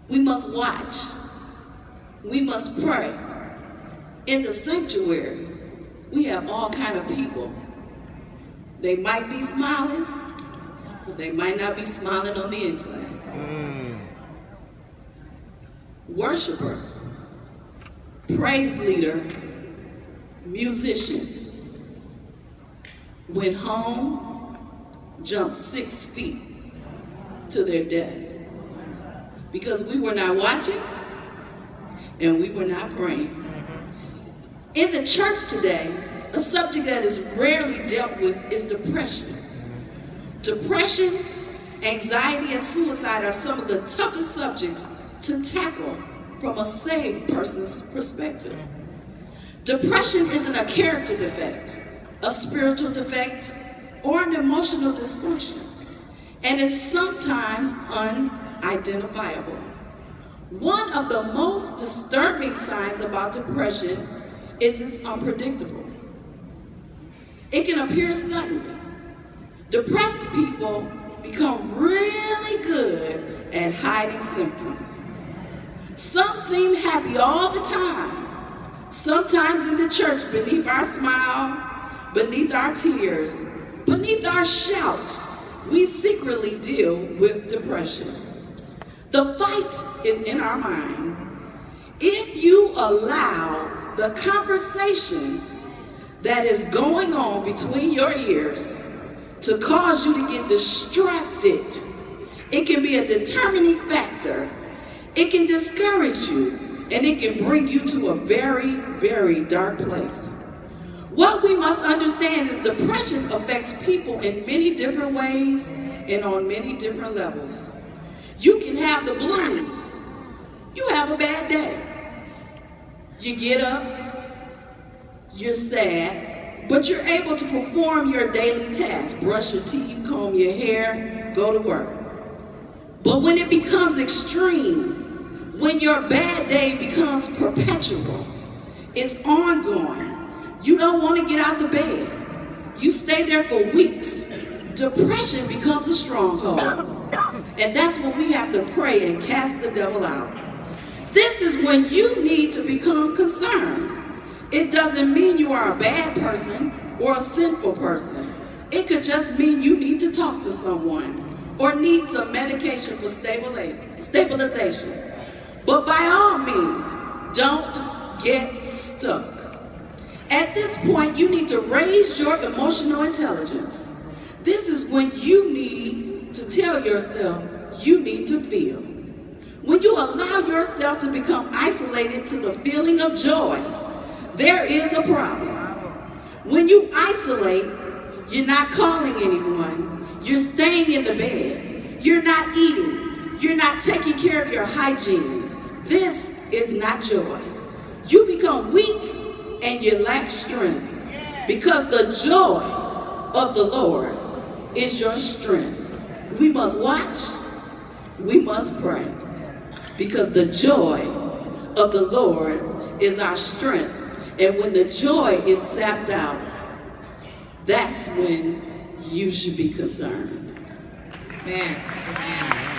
We must watch. We must pray. In the sanctuary, we have all kind of people. They might be smiling, but they might not be smiling on the inside. Worshiper, praise leader, musician, went home, jumped 6 feet to their death. Because we were not watching and we were not praying. In the church today, a subject that is rarely dealt with is depression. Depression, anxiety, and suicide are some of the toughest subjects to tackle from a saved person's perspective. Depression isn't a character defect, a spiritual defect, or an emotional dysfunction, and is sometimes unidentifiable. One of the most disturbing signs about depression is it's unpredictable. It can appear suddenly. Depressed people become really good at hiding symptoms. Some seem happy all the time. Sometimes in the church, beneath our smile, beneath our tears, beneath our shout, we secretly deal with depression. The fight is in our mind. If you allow the conversation that is going on between your ears to cause you to get distracted, it can be a determining factor. It can discourage you, and it can bring you to a very, very dark place. What we must understand is depression affects people in many different ways and on many different levels. You can have the blues. You have a bad day. You get up, you're sad, but you're able to perform your daily tasks, brush your teeth, comb your hair, go to work. But when it becomes extreme, when your bad day becomes perpetual, it's ongoing, you don't want to get out of bed, you stay there for weeks, depression becomes a stronghold. And that's when we have to pray and cast the devil out. This is when you need to become concerned. It doesn't mean you are a bad person or a sinful person. It could just mean you need to talk to someone or need some medication for stabilization. But by all means, don't get stuck. At this point, you need to raise your emotional intelligence. This is when you need to tell yourself you need to feel. When you allow yourself to become isolated to the feeling of joy, there is a problem. When you isolate, you're not calling anyone, you're staying in the bed, you're not eating, you're not taking care of your hygiene. This is not joy. You become weak and you lack strength because the joy of the Lord is your strength. We must watch, we must pray, because the joy of the Lord is our strength. And when the joy is sapped out, that's when you should be concerned. Amen.